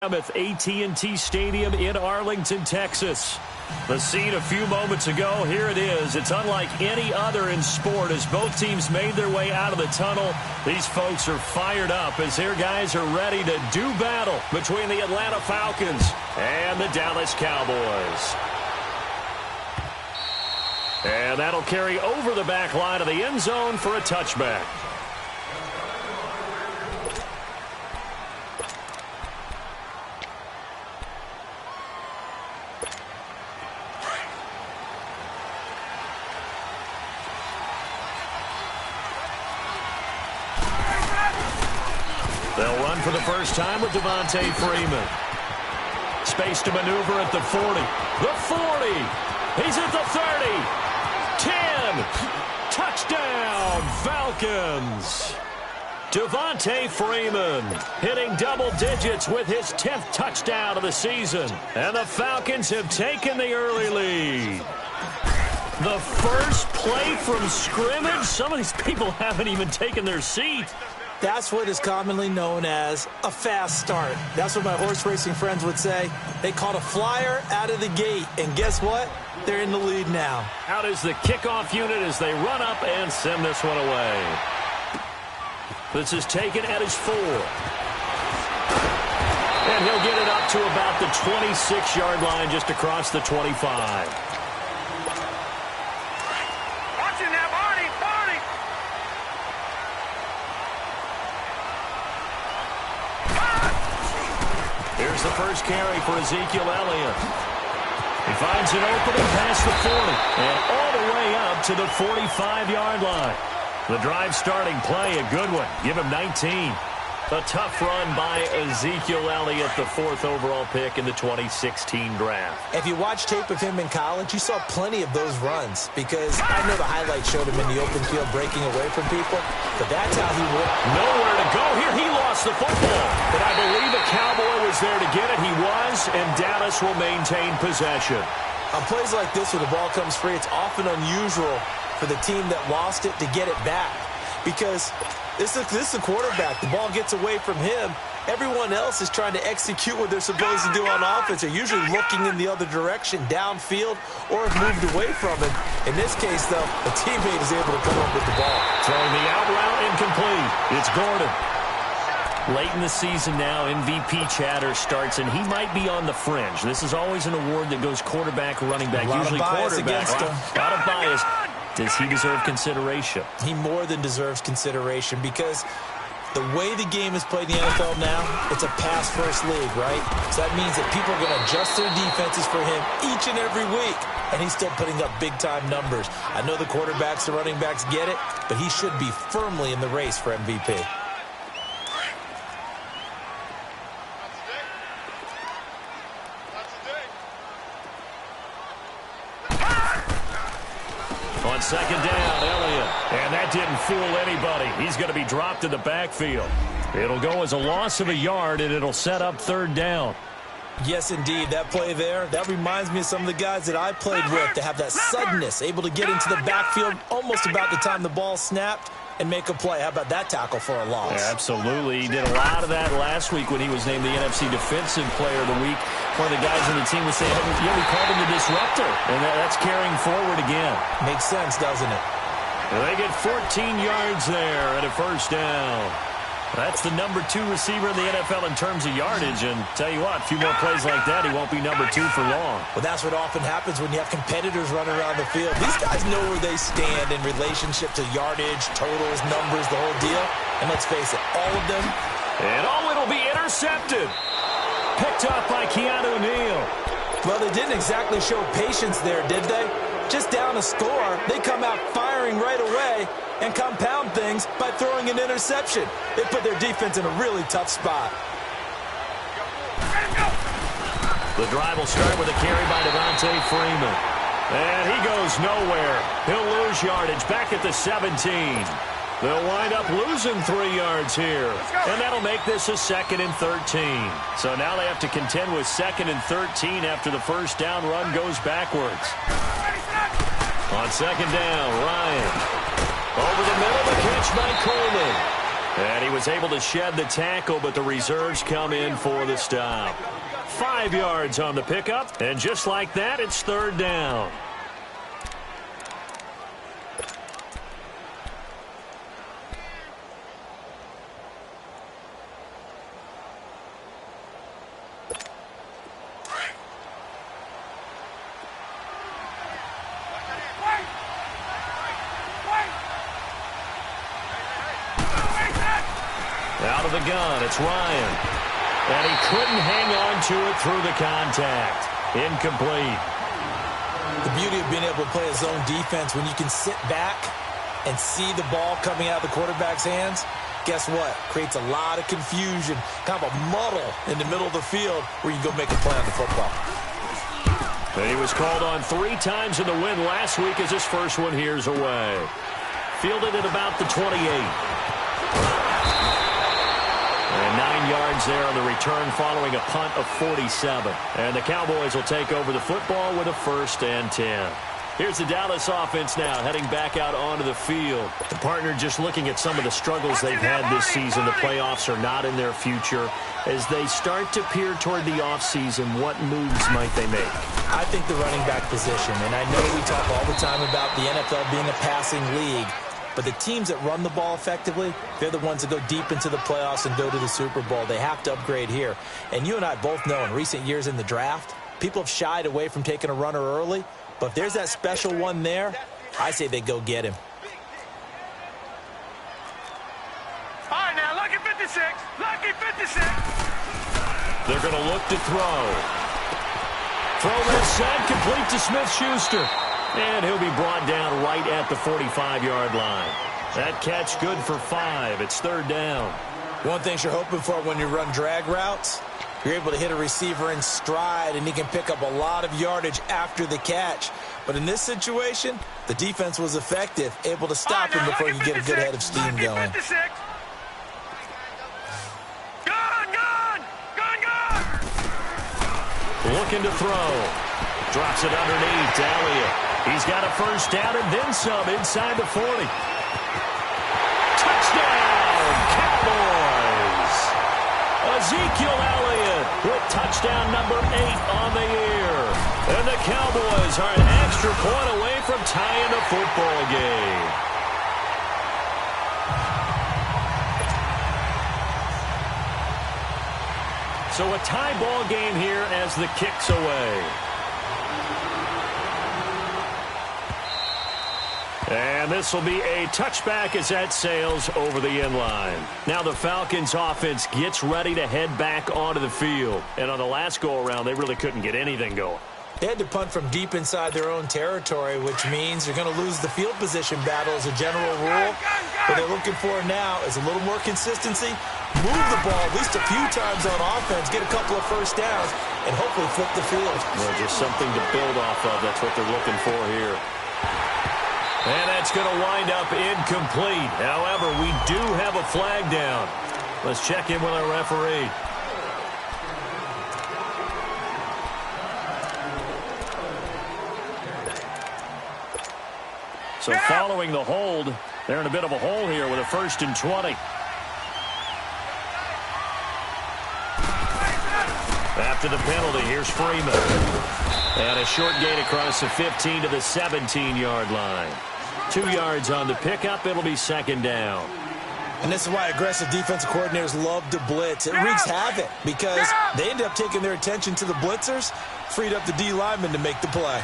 At AT&T Stadium in Arlington, Texas. The scene a few moments ago, here it is. It's unlike any other in sport as both teams made their way out of the tunnel. These folks are fired up as their guys are ready to do battle between the Atlanta Falcons and the Dallas Cowboys. And that'll carry over the back line of the end zone for a touchback. They'll run for the first time with Devontae Freeman. Space to maneuver at the 40. The 40. He's at the 30. 10. Touchdown, Falcons. Devontae Freeman hitting double digits with his 10th touchdown of the season. And the Falcons have taken the early lead. The first play from scrimmage. Some of these people haven't even taken their seat. That's what is commonly known as a fast start. That's what my horse racing friends would say. They caught a flyer out of the gate, and guess what? They're in the lead now. Out is the kickoff unit as they run up and send this one away. This is taken at his 4. And he'll get it up to about the 26-yard line just across the 25. Here's the first carry for Ezekiel Elliott. He finds an opening past the 40 and all the way up to the 45-yard line. The drive starting play, a good one. Give him 19. A tough run by Ezekiel Elliott, the 4th overall pick in the 2016 draft. If you watch tape of him in college, you saw plenty of those runs because I know the highlights showed him in the open field breaking away from people, but that's how he worked. Nowhere to go here. He lost the football, but I believe a Cowboy was there to get it. He was, and Dallas will maintain possession. On plays like this where the ball comes free, it's often unusual for the team that lost it to get it back because this is the quarterback. The ball gets away from him. Everyone else is trying to execute what they're supposed to do on offense. They're usually looking in the other direction, downfield, or have moved away from it. In this case, though, the teammate is able to come up with the ball. Throwing the out route incomplete. It's Gordon. Late in the season now, MVP chatter starts, and he might be on the fringe. This is always an award that goes quarterback, running back, usually quarterback. A lot of bias. Does he deserve consideration? He more than deserves consideration because the way the game is played in the NFL now, it's a pass-first league, right? So that means that people are going to adjust their defenses for him each and every week, and he's still putting up big-time numbers. I know the quarterbacks, the running backs get it, but he should be firmly in the race for MVP. On second down, Elliott. And that didn't fool anybody. He's going to be dropped in the backfield. It'll go as a loss of a yard, and it'll set up 3rd down. Yes, indeed. That play there, that reminds me of some of the guys that I played with to have that suddenness, able to get into the backfield almost about the time the ball snapped and make a play. How about that tackle for a loss? Yeah, absolutely. He did a lot of that last week when he was named the NFC Defensive Player of the Week. One of the guys on the team was saying, yeah, we called him the disruptor. And that's carrying forward again. Makes sense, doesn't it? And they get 14 yards there and a 1st down. That's the number 2 receiver in the NFL in terms of yardage. And tell you what, a few more plays like that, he won't be number 2 for long. Well, that's what often happens when you have competitors running around the field. These guys know where they stand in relationship to yardage, totals, numbers, the whole deal. And let's face it, all of them. And it'll be intercepted. Picked up by Keanu Neal. Well, they didn't exactly show patience there, did they? Just down a score, they come out firing right away and compound things by throwing an interception. They put their defense in a really tough spot. The drive will start with a carry by Devontae Freeman. And he goes nowhere. He'll lose yardage back at the 17. They'll wind up losing 3 yards here. And that'll make this a 2nd and 13. So now they have to contend with 2nd and 13 after the first down run goes backwards. On second down, Ryan. Over the middle, the catch by Coleman. And he was able to shed the tackle, but the reserves come in for the stop. 5 yards on the pickup, and just like that, it's third down. Out of the gun, it's Ryan. And he couldn't hang on to it through the contact. Incomplete. The beauty of being able to play a zone defense when you can sit back and see the ball coming out of the quarterback's hands, guess what? Creates a lot of confusion, kind of a muddle in the middle of the field where you can go make a play on the football. And he was called on 3 times in the win last week as his first one here's away. Fielded at about the 28. And 9 yards there on the return following a punt of 47. And the Cowboys will take over the football with a 1st and 10. Here's the Dallas offense now heading back out onto the field. The partner just looking at some of the struggles they've had this season. The playoffs are not in their future. As they start to peer toward the offseason, what moves might they make? I think the running back position, and I know we talk all the time about the NFL being a passing league, but the teams that run the ball effectively, they're the ones that go deep into the playoffs and go to the Super Bowl. They have to upgrade here. And you and I both know in recent years in the draft, people have shied away from taking a runner early. But if there's that special one there, I say they go get him. All right, now, lucky 56. Lucky 56. They're going to look to throw. Throw is set, complete to Smith-Schuster. And he'll be brought down right at the 45-yard line. That catch good for 5. It's third down. One thing you're hoping for when you run drag routes, you're able to hit a receiver in stride, and he can pick up a lot of yardage after the catch. But in this situation, the defense was effective, able to stop him before he could get a good head of steam going. Looking to throw. Drops it underneath to Elliott. He's got a first down and then some inside the 40. Touchdown, Cowboys! Ezekiel Elliott with touchdown number 8 on the year. And the Cowboys are an extra point away from tying the football game. So a tie ball game here as the kick's away. And this will be a touchback as that sails over the end line. Now the Falcons offense gets ready to head back onto the field. And on the last go-around, they really couldn't get anything going. They had to punt from deep inside their own territory, which means they're going to lose the field position battle as a general rule. What they're looking for now is a little more consistency, move the ball at least a few times on offense, get a couple of first downs, and hopefully flip the field. Well, just something to build off of. That's what they're looking for here. And that's going to wind up incomplete. However, we do have a flag down. Let's check in with our referee. So following the hold, they're in a bit of a hole here with a 1st and 20. After the penalty, here's Freeman. And a short gain across the 15 to the 17-yard line. 2 yards on the pickup. It'll be second down. And this is why aggressive defensive coordinators love to blitz. It wreaks havoc because they end up taking their attention to the blitzers, freed up the D lineman to make the play.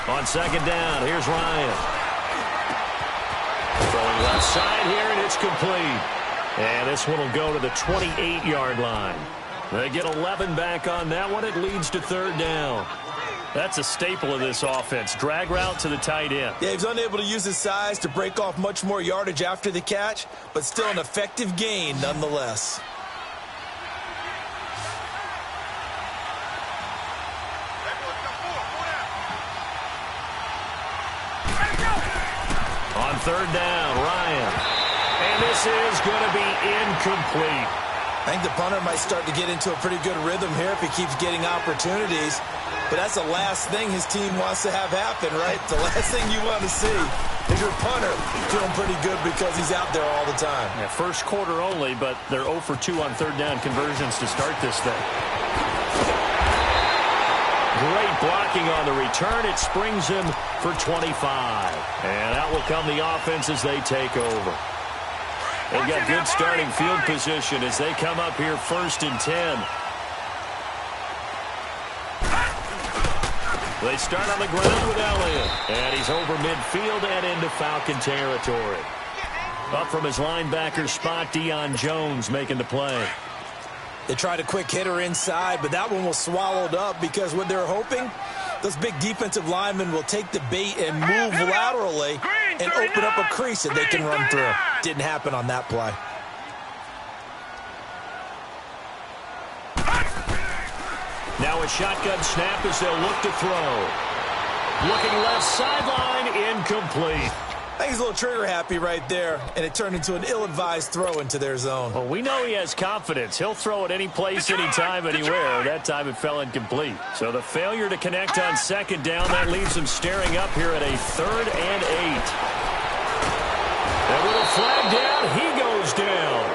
On second down, here's Ryan. Throwing left side here, and it's complete. And this one will go to the 28-yard line. They get 11 back on that one. It leads to third down. That's a staple of this offense. Drag route to the tight end. Yeah, he's unable to use his size to break off much more yardage after the catch, but still an effective gain nonetheless. On third down, Ryan. And this is going to be incomplete. I think the punter might start to get into a pretty good rhythm here if he keeps getting opportunities. But that's the last thing his team wants to have happen, right? The last thing you want to see. Is your punter feeling pretty good because he's out there all the time? Yeah, first quarter only, but they're 0 for 2 on third down conversions to start this thing. Great blocking on the return. It springs him for 25. And out will come the offense as they take over. They've got good starting field position as they come up here 1st and 10. They start on the ground with Elliott. And he's over midfield and into Falcon territory. Up from his linebacker spot, Deion Jones making the play. They tried a quick hitter inside, but that one was swallowed up because what they're hoping, those big defensive linemen will take the bait and move laterally and open up a crease that they can run through. Didn't happen on that play. Now a shotgun snap as they'll look to throw. Looking left sideline, incomplete. I think he's a little trigger happy right there, and it turned into an ill-advised throw into their zone. Well, we know he has confidence. He'll throw it any place, anytime, anywhere. That time it fell incomplete. So the failure to connect on 2nd down, that leaves him staring up here at a 3rd and 8. And with a flag down, he goes down.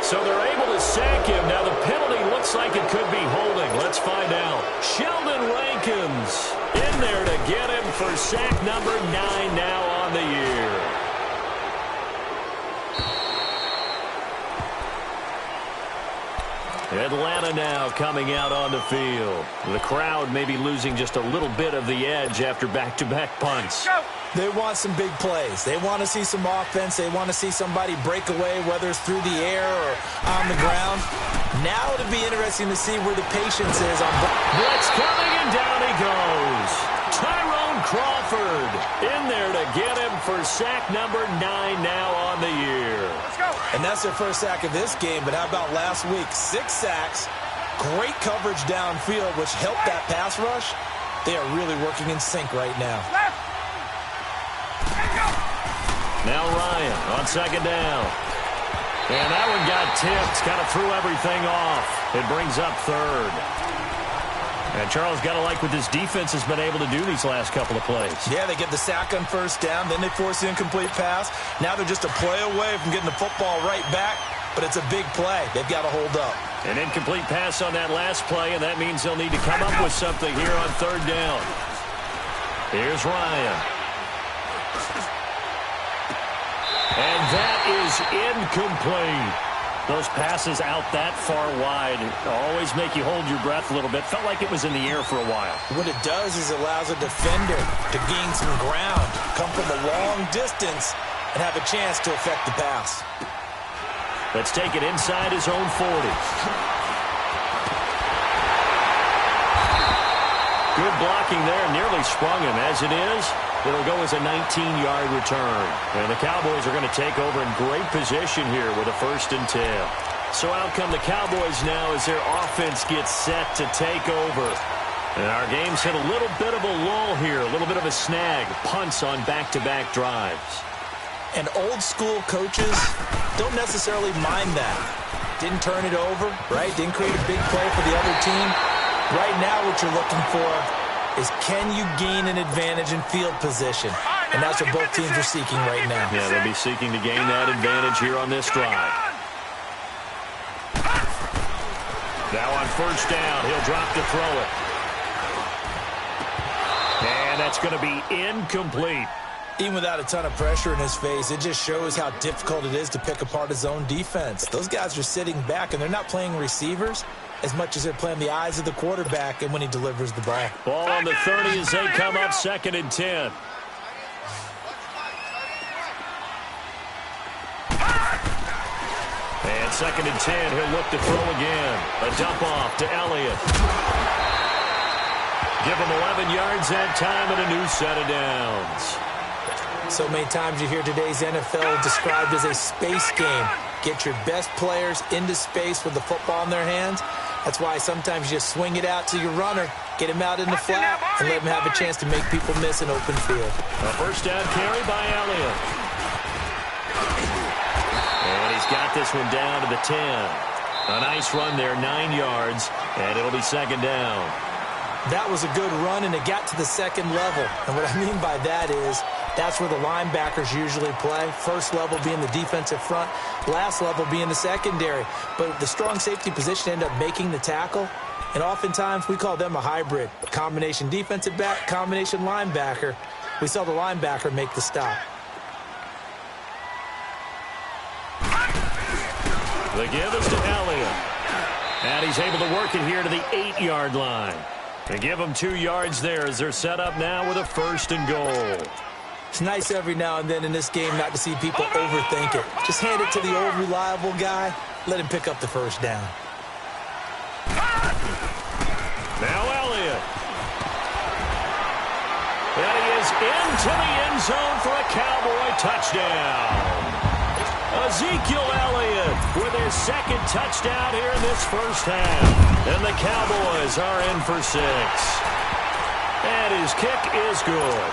So they're able to sack him. Now the penalty looks like it could be holding. Let's find out. Sheldon Rankins in there to get him for sack number 9 now on the year. Atlanta now coming out on the field. The crowd may be losing just a little bit of the edge after back-to-back punts. They want some big plays. They want to see some offense. They want to see somebody break away, whether it's through the air or on the ground. Now it'll be interesting to see where the patience is on. Blitz coming, and down he goes. Tyrone Crawford in there to get him for sack number 9 now on the year. Let's go. And that's their first sack of this game, but how about last week? 6 sacks, great coverage downfield, which helped that pass rush. They are really working in sync right now. Now Ryan on 2nd down. And that one got tipped. Kind of threw everything off. It brings up 3rd. And Charles, got to like what this defense has been able to do these last couple of plays. Yeah, they get the sack on 1st down. Then they force the incomplete pass. Now they're just a play away from getting the football right back. But it's a big play. They've got to hold up. An incomplete pass on that last play, and that means they'll need to come up with something here on 3rd down. Here's Ryan. And that is incomplete. Those passes out that far wide always make you hold your breath a little bit. Felt like it was in the air for a while. What it does is it allows a defender to gain some ground, come from a long distance, and have a chance to affect the pass. Let's take it inside his own 40. Good blocking there. Nearly sprung him. As it is, it'll go as a 19-yard return. And the Cowboys are going to take over in great position here with a 1st and 10. So out come the Cowboys now as their offense gets set to take over. And our game's hit a little bit of a lull here, a little bit of a snag. Punts on back-to-back drives. And old-school coaches don't necessarily mind that. Didn't turn it over, right? Didn't create a big play for the other team. Right now what you're looking for is can you gain an advantage in field position? And that's what both teams are seeking right now. Yeah, they'll be seeking to gain that advantage here on this drive. Now on 1st down, he'll drop to throw it. And that's going to be incomplete. Even without a ton of pressure in his face, it just shows how difficult it is to pick apart his own defense. Those guys are sitting back, and they're not playing receivers as much as they're playing the eyes of the quarterback and when he delivers the ball. Ball on the 30 as they come up 2nd and 10. And 2nd and 10, he'll look to throw again. A dump off to Elliott. Give him 11 yards that time and a new set of downs. So many times you hear today's NFL described as a space game. Get your best players into space with the football in their hands. That's why sometimes you just swing it out to your runner, get him out in the flat, and let him have a chance to make people miss an open field. A 1st down carry by Elliott. And he's got this one down to the 10. A nice run there, 9 yards, and it'll be 2nd down. That was a good run, and it got to the 2nd level. And what I mean by that is That's where the linebackers usually play. First level being the defensive front, last level being the secondary. But the strong safety position end up making the tackle, and oftentimes we call them a hybrid. Combination defensive back, combination linebacker. We saw the linebacker make the stop. The give is to Elliott. And he's able to work it here to the 8-yard line. They give them 2 yards there as they're set up now with a 1st and goal. It's nice every now and then in this game not to see people overthink it. Just hand it to the old reliable guy. Let him pick up the 1st down. Now Elliott. And he is into the end zone for a Cowboy touchdown. Ezekiel Elliott with his 2nd touchdown here in this 1st half. And the Cowboys are in for 6. And his kick is good.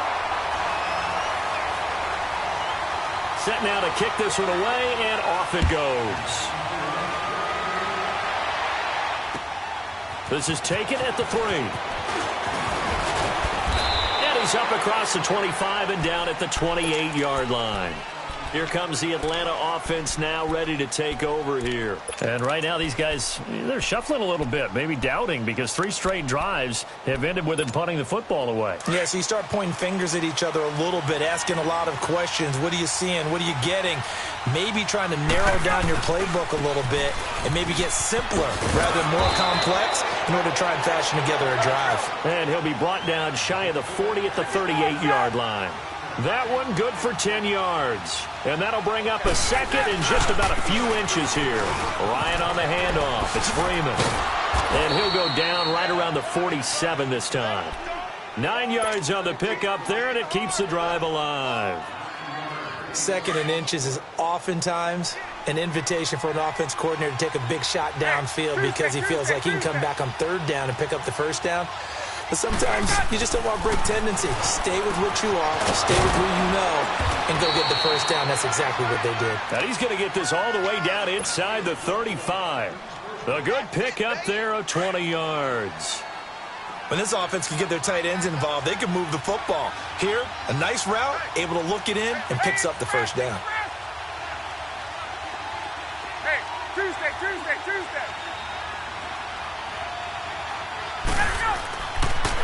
Set now to kick this one away, and off it goes. This is taken at the 3. And he's up across the 25 and down at the 28-yard line. Here comes the Atlanta offense now ready to take over here. And right now these guys, they're shuffling a little bit, maybe doubting, because 3 straight drives have ended with them punting the football away. Yeah, so you start pointing fingers at each other a little bit, asking a lot of questions. What are you seeing? What are you getting? Maybe trying to narrow down your playbook a little bit and maybe get simpler rather than more complex in order to try and fashion together a drive. And he'll be brought down shy of the 40 at the 38-yard line. That one good for 10 yards. And that'll bring up a 2nd and just about a few inches here. Ryan on the handoff. It's Freeman. And he'll go down right around the 47 this time. 9 yards on the pickup there, and it keeps the drive alive. 2nd and inches is oftentimes an invitation for an offense coordinator to take a big shot downfield because he feels like he can come back on 3rd down and pick up the 1st down. But sometimes you just don't want to break tendency. Stay with what you are, stay with who you know, and go get the 1st down. That's exactly what they did. And he's going to get this all the way down inside the 35. A good pickup there of 20 yards. When this offense can get their tight ends involved, they can move the football. Here, a nice route, able to look it in, and picks up the 1st down. Hey, Tuesday.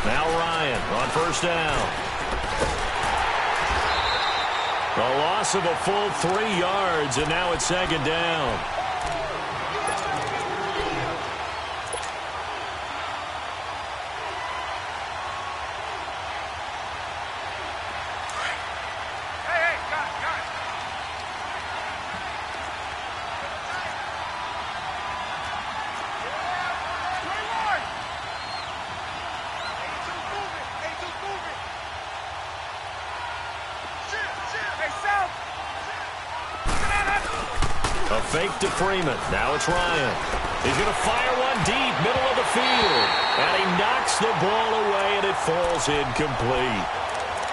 Now Ryan on 1st down. A loss of a full 3 yards, and now it's 2nd down. Hey, guys. A fake to Freeman. Now it's Ryan. He's going to fire one deep, middle of the field. And he knocks the ball away, and it falls incomplete.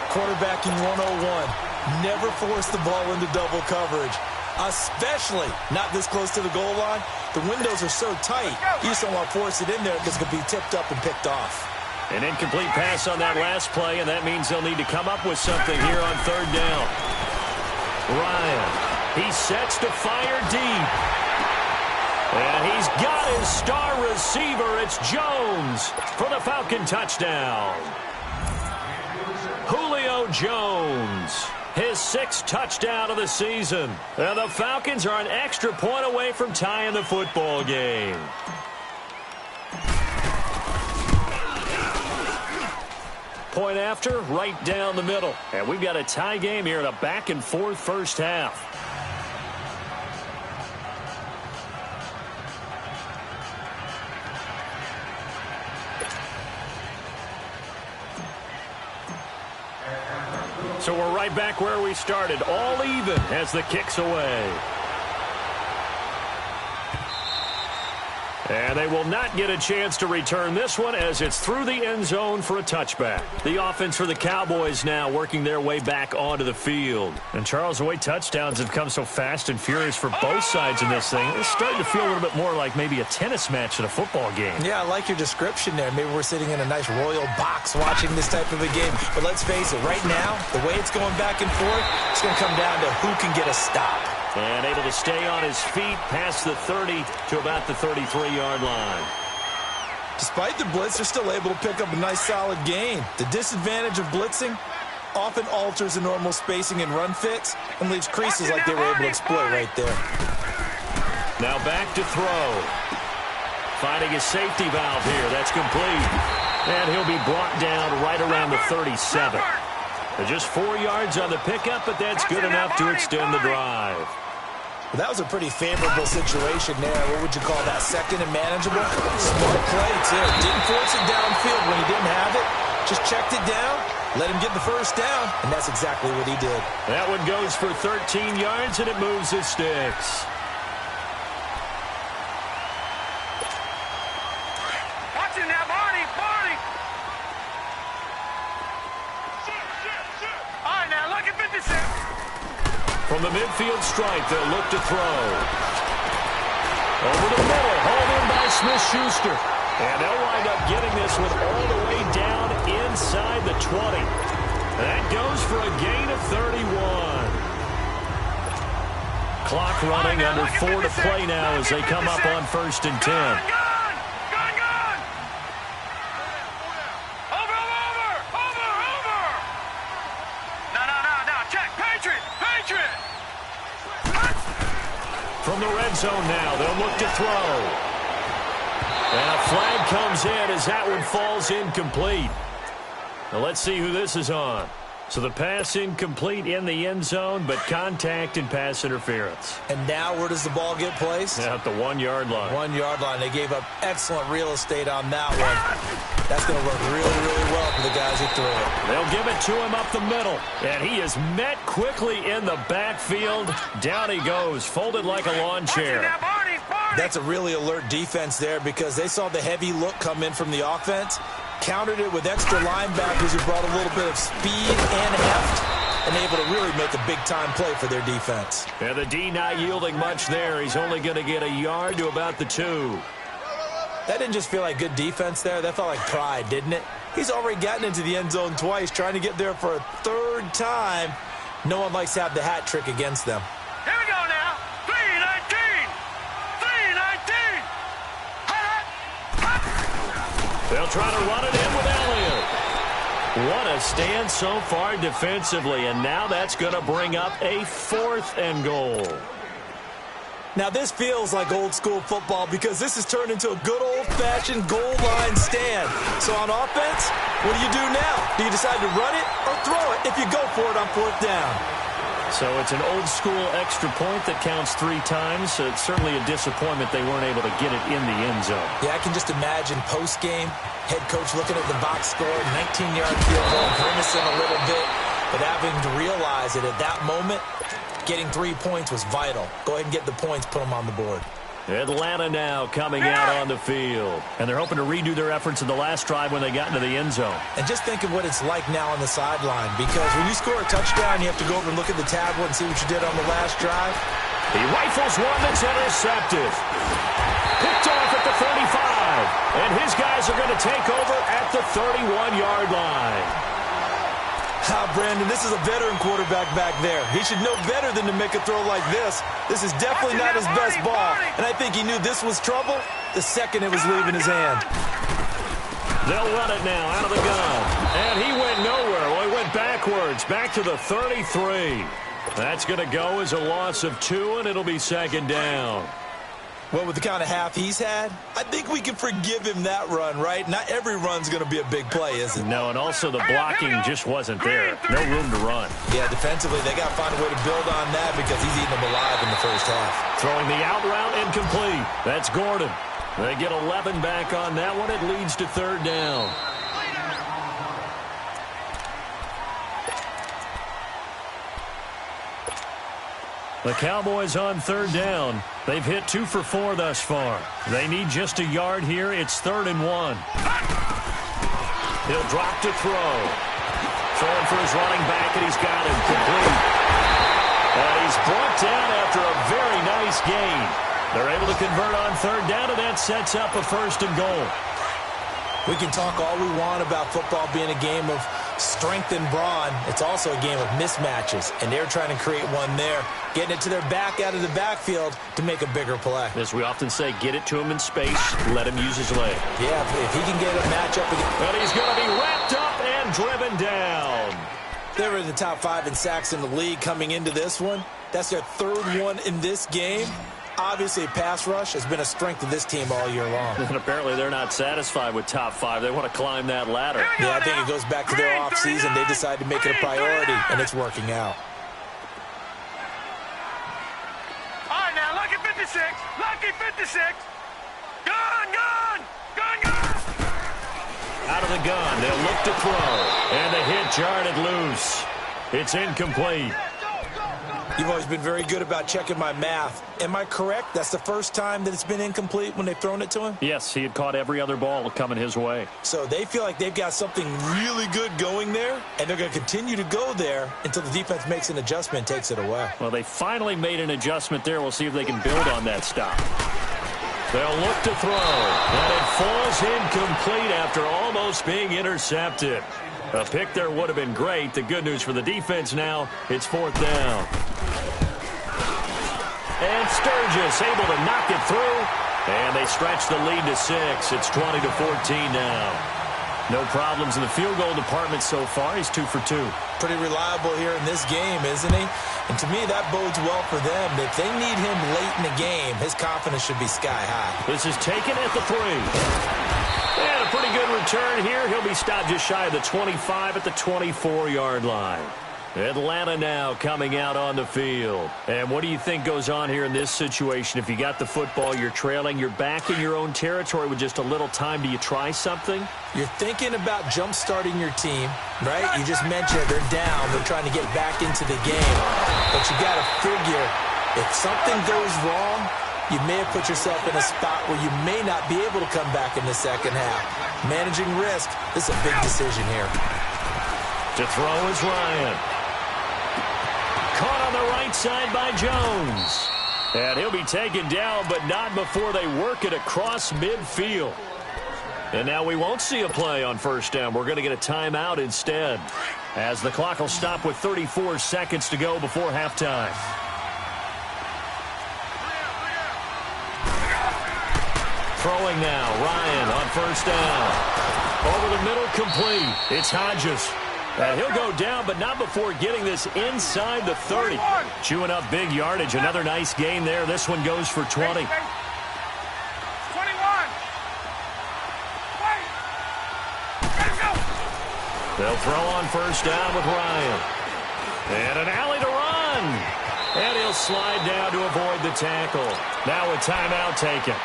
Quarterbacking 101. Never force the ball into double coverage, especially not this close to the goal line. The windows are so tight, you just don't want to force it in there because it could be tipped up and picked off. An incomplete pass on that last play, and that means they'll need to come up with something here on 3rd down. Ryan. He sets to fire deep. And he's got his star receiver. It's Jones for the Falcon touchdown. Julio Jones, his 6th touchdown of the season. And the Falcons are an extra point away from tying the football game. Point after, right down the middle. And we've got a tie game here in a back-and-forth 1st half. So we're right back where we started, all even as the kick's away. And they will not get a chance to return this one as it's through the end zone for a touchback. The offense for the Cowboys now working their way back onto the field. And Charles, the way touchdowns have come so fast and furious for both sides in this thing, it's starting to feel a little bit more like maybe a tennis match in a football game. Yeah, I like your description there. Maybe we're sitting in a nice royal box watching this type of a game. But let's face it, right now, the way it's going back and forth, it's going to come down to who can get a stop. And able to stay on his feet past the 30 to about the 33-yard line. Despite the blitz, they're still able to pick up a nice solid gain. The disadvantage of blitzing often alters the normal spacing and run fits and leaves creases like they were able to exploit right there. Now back to throw. Finding his safety valve here. That's complete. And he'll be brought down right around the 37. Just 4 yards on the pickup, but that's good enough to extend the drive. Well, that was a pretty favorable situation there. What would you call that? Second and manageable? Smart play, too. Didn't force it downfield when he didn't have it. Just checked it down, let him get the first down, and that's exactly what he did. That one goes for 13 yards, and it moves the sticks. Watching that, Barney! All right, now look at 56. From the midfield stripe, they'll look to throw. Over the middle, hauled in by Smith-Schuster. And they'll wind up getting this one all the way down inside the 20. That goes for a gain of 31. Clock running, under 4 to play now as they come up on 1st and 10. Gone! Over! No, check, Patriot! From the red zone now, they'll look to throw. And a flag comes in as that one falls incomplete. Now let's see who this is on. So the pass incomplete in the end zone, but contact and pass interference. And now where does the ball get placed? At the 1-yard line. 1-yard line. They gave up excellent real estate on that one. That's going to work really, really well for the guys who threw it. They'll give it to him up the middle. And he is met quickly in the backfield. Down he goes, folded like a lawn chair. That's a really alert defense there because they saw the heavy look come in from the offense, countered it with extra linebackers who brought a little bit of speed and heft, and able to really make a big-time play for their defense. And the D not yielding much there. He's only going to get a yard to about the 2. That didn't just feel like good defense there. That felt like pride, didn't it? He's already gotten into the end zone twice, trying to get there for a 3rd time. No one likes to have the hat trick against them. Here we go now. 319. They'll try to run it in with Elliott. What a stand so far defensively, and now that's going to bring up a 4th and goal. Now this feels like old school football because this has turned into a good old-fashioned goal line stand. So on offense, what do you do now? Do you decide to run it or throw it if you go for it on 4th down? So it's an old-school extra point that counts 3 times. So it's certainly a disappointment they weren't able to get it in the end zone. Yeah, I can just imagine post-game, head coach looking at the box score, 19-yard field goal, grimacing a little bit, but having to realize that at that moment, getting 3 points was vital. Go ahead and get the points, put them on the board. Atlanta now coming out on the field. And they're hoping to redo their efforts in the last drive when they got into the end zone. And just think of what it's like now on the sideline, because when you score a touchdown, you have to go over and look at the tablet and see what you did on the last drive. He rifles one that's intercepted. Picked off at the 35. And his guys are going to take over at the 31-yard line. Brandon, this is a veteran quarterback back there. He should know better than to make a throw like this. This is definitely not his best ball. And I think he knew this was trouble the second it was leaving his hand. They'll run it now out of the gun. And he went nowhere. Well, he went backwards, back to the 33. That's going to go as a loss of 2, and it'll be 2nd down. Well, with the kind of half he's had, I think we can forgive him that run, right? Not every run's going to be a big play, is it? No, and also the blocking just wasn't there. No room to run. Yeah, defensively, they got to find a way to build on that because he's eating them alive in the first half. Throwing the out route incomplete. That's Gordon. They get 11 back on that one. It leads to 3rd down. The Cowboys on third down. They've hit 2 for 4 thus far. They need just a yard here. It's 3rd and 1. He'll drop to throw. Throwing for his running back, and he's got him complete. And he's brought down after a very nice gain. They're able to convert on third down, and that sets up a 1st and goal. We can talk all we want about football being a game of strength and brawn. It's also a game of mismatches, and they're trying to create one there, getting it to their back out of the backfield to make a bigger play. As we often say, get it to him in space, let him use his leg. Yeah, if he can get a matchup again. And he's going to be wrapped up and driven down. They were in the top 5 in sacks in the league coming into this one. That's their 3rd one in this game. Obviously, pass rush has been a strength of this team all year long. And apparently they're not satisfied with top 5. They want to climb that ladder. Yeah, I think it goes back to their offseason. They decided to make it a priority, and it's working out. All right, now, lucky 56. Lucky 56. Gun, gun. Gun, gun. Out of the gun, they'll look to throw. And the hit jarred loose. It's incomplete. You've always been very good about checking my math. Am I correct? That's the first time that it's been incomplete when they've thrown it to him? Yes, he had caught every other ball coming his way. So they feel like they've got something really good going there, and they're going to continue to go there until the defense makes an adjustment and takes it away. Well, they finally made an adjustment there. We'll see if they can build on that stop. They'll look to throw, and it falls incomplete after almost being intercepted. A pick there would have been great. The good news for the defense now, it's 4th down. And Sturgis able to knock it through. And they stretch the lead to 6. It's 20-14 now. No problems in the field goal department so far. He's 2 for 2. Pretty reliable here in this game, isn't he? And to me, that bodes well for them. If they need him late in the game, his confidence should be sky high. This is taken at the 3. And a pretty good return here. He'll be stopped just shy of the 25 at the 24-yard line. Atlanta now coming out on the field. And what do you think goes on here in this situation? If you got the football, you're trailing, you're back in your own territory with just a little time. Do you try something? You're thinking about jump-starting your team, right? You just mentioned they're down. They're trying to get back into the game. But you got to figure, if something goes wrong, you may have put yourself in a spot where you may not be able to come back in the second half. Managing risk, this is a big decision here. To throw is Ryan. Caught on the right side by Jones. And he'll be taken down, but not before they work it across midfield. And now we won't see a play on 1st down. We're going to get a timeout instead, as the clock will stop with 34 seconds to go before halftime. Throwing now, Ryan on 1st down. Over the middle, complete. It's Hodges. And he'll go down, but not before getting this inside the 30. Chewing up big yardage. Another nice gain there. This one goes for 20. 21. They'll throw on 1st down with Ryan. And an alley to run. And he'll slide down to avoid the tackle. Now a timeout taken.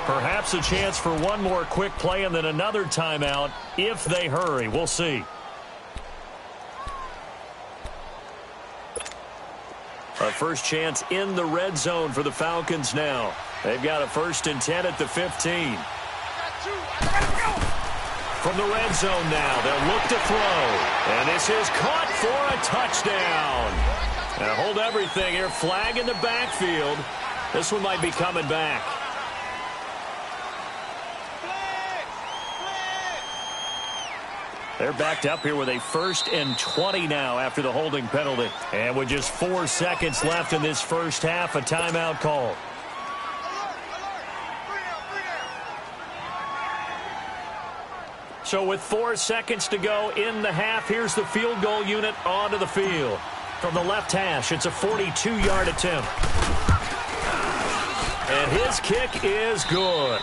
Perhaps a chance for one more quick play and then another timeout if they hurry. We'll see. A first chance in the red zone for the Falcons now. They've got a 1st and 10 at the 15. From the red zone now, they'll look to throw. And this is caught for a touchdown. Now hold everything here. Flag in the backfield. This one might be coming back. They're backed up here with a 1st and 20 now after the holding penalty. And with just 4 seconds left in this first half, a timeout call. So with 4 seconds to go in the half, here's the field goal unit onto the field. From the left hash, it's a 42-yard attempt. And his kick is good.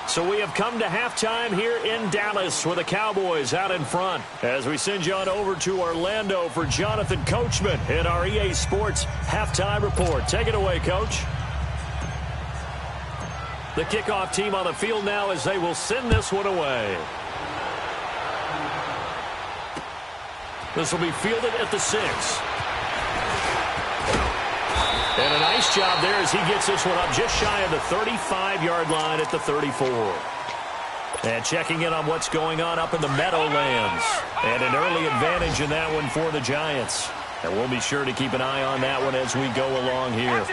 So we have come to halftime here in Dallas with the Cowboys out in front. As we send you on over to Orlando for Jonathan Coachman in our EA Sports Halftime Report. Take it away, Coach. The kickoff team on the field now as they will send this one away. This will be fielded at the 6. And a nice job there as he gets this one up just shy of the 35-yard line at the 34. And checking in on what's going on up in the Meadowlands. And an early advantage in that one for the Giants. And we'll be sure to keep an eye on that one as we go along here.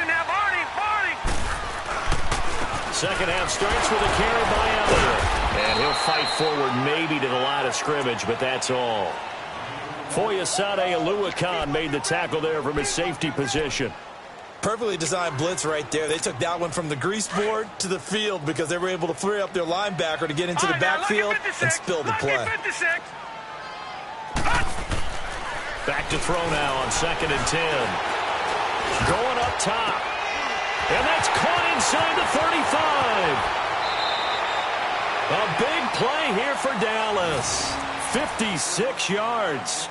Second half starts with a carry by Elliott. And he'll fight forward maybe to the line of scrimmage, but that's all. Foyesade Oluwakan made the tackle there from his safety position. Perfectly designed blitz right there. They took that one from the grease board to the field because they were able to free up their linebacker to get into the backfield and spill the play. Back to throw now on 2nd and 10. Going up top. And that's caught inside the 35. A big play here for Dallas. 56 yards.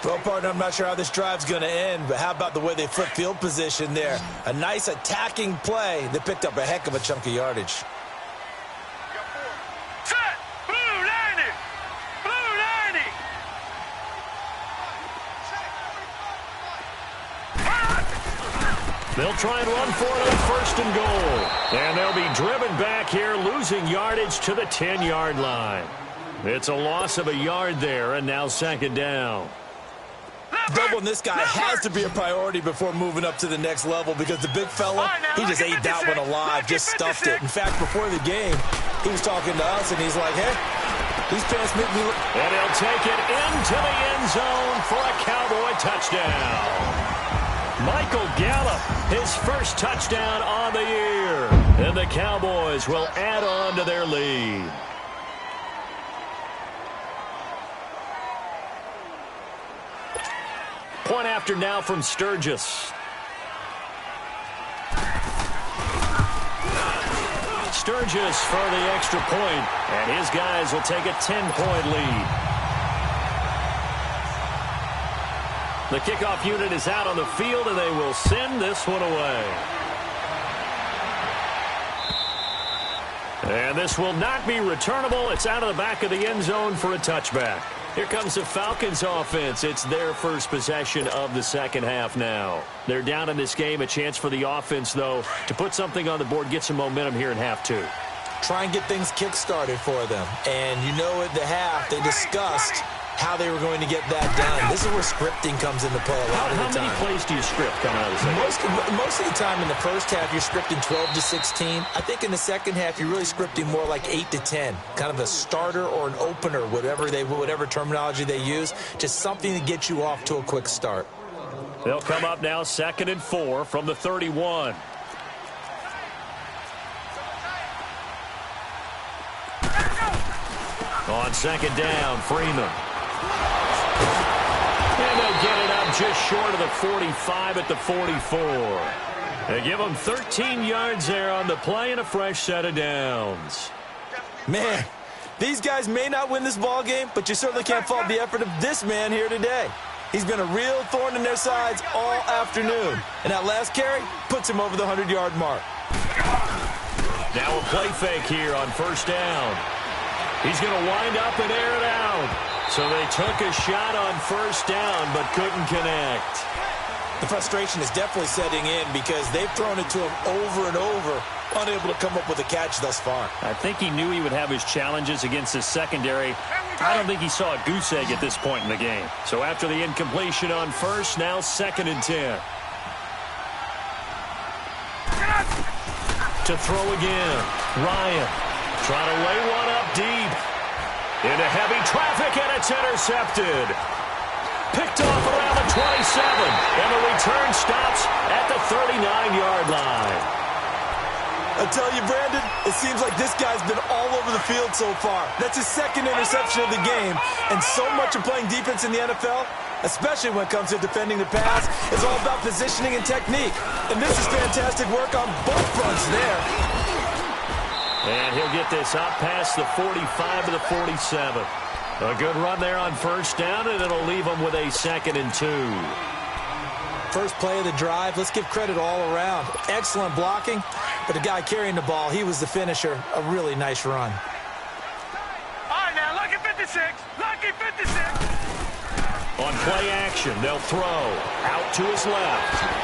Well, partner, I'm not sure how this drive's going to end, but how about the way they flip field position there? A nice attacking play that picked up a heck of a chunk of yardage. Set! Blue 90! Blue 90! They'll try and run for it on 1st and goal. And they'll be driven back here, losing yardage to the 10-yard line. It's a loss of a yard there, and now 2nd down. Doubling this guy has to be a priority before moving up to the next level because the big fella, he just ate that one alive, just stuffed it. In fact, before the game, he was talking to us, and he's like, hey, these pants make me look. And he'll take it into the end zone for a Cowboy touchdown. Michael Gallup, his first touchdown on the year. And the Cowboys will add on to their lead. Point after now from Sturgis. Sturgis for the extra point, and his guys will take a 10-point lead. The kickoff unit is out on the field, and they will send this one away. And this will not be returnable. It's out of the back of the end zone for a touchback. Here comes the Falcons offense. It's their first possession of the second half now. They're down in this game. A chance for the offense, though, to put something on the board, get some momentum here in half 2. Try and get things kick-started for them. And you know at the half, they discussed how they were going to get that done. This is where scripting comes into play a lot of the time. How many plays do you script coming out of the second? Most of the time in the first half, you're scripting 12 to 16. I think in the second half, you're really scripting more like 8 to 10. Kind of a starter or an opener, whatever terminology they use. Just something to get you off to a quick start. They'll come up now 2nd and 4 from the 31. On 2nd down, Freeman. And they'll get it up just short of the 45 at the 44. They give them 13 yards there on the play and a fresh set of downs. Man, these guys may not win this ball game, but you certainly can't fault the effort of this man here today. He's been a real thorn in their sides all afternoon. And that last carry puts him over the 100-yard mark. Now a play fake here on 1st down. He's going to wind up and air it out. So they took a shot on 1st down but couldn't connect. The frustration is definitely setting in because they've thrown it to him over and over, unable to come up with a catch thus far. I think he knew he would have his challenges against his secondary. I don't think he saw a goose egg at this point in the game. So after the incompletion on 1st, now 2nd and 10. To throw again, Ryan trying to lay one up deep. Into heavy traffic, and it's intercepted. Picked off around the 27, and the return stops at the 39-yard line. I tell you, Brandon, it seems like this guy's been all over the field so far. That's his 2nd interception of the game, and so much of playing defense in the NFL, especially when it comes to defending the pass, is all about positioning and technique. And this is fantastic work on both fronts there. And he'll get this up past the 45 to the 47. A good run there on 1st down, and it'll leave him with a 2nd and 2. First play of the drive, let's give credit all around. Excellent blocking, but the guy carrying the ball, he was the finisher. A really nice run. All right, now, lucky 56. Lucky 56. On play action, they'll throw out to his left.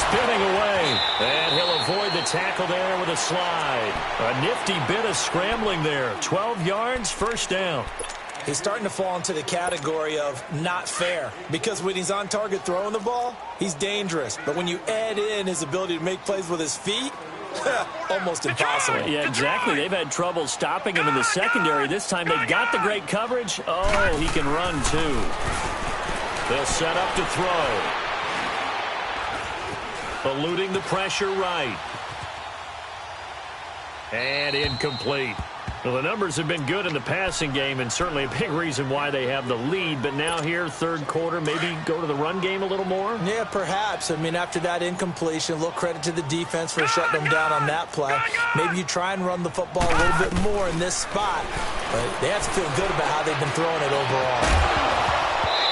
spinning away. And he'll avoid the tackle there with a slide. A nifty bit of scrambling there. 12 yards, first down. He's starting to fall into the category of not fair, because when he's on target throwing the ball, he's dangerous. But when you add in his ability to make plays with his feet, almost impossible. Yeah, exactly. They've had trouble stopping him in the secondary. This time they've got the great coverage. Oh, he can run too. They'll set up to throw. Eluding the pressure right. And incomplete. Well, the numbers have been good in the passing game, and certainly a big reason why they have the lead. But now here, third quarter, maybe go to the run game a little more? Yeah, perhaps. I mean, after that incompletion, a little credit to the defense for shutting them down on that play. Maybe you try and run the football a little bit more in this spot. But they have to feel good about how they've been throwing it overall.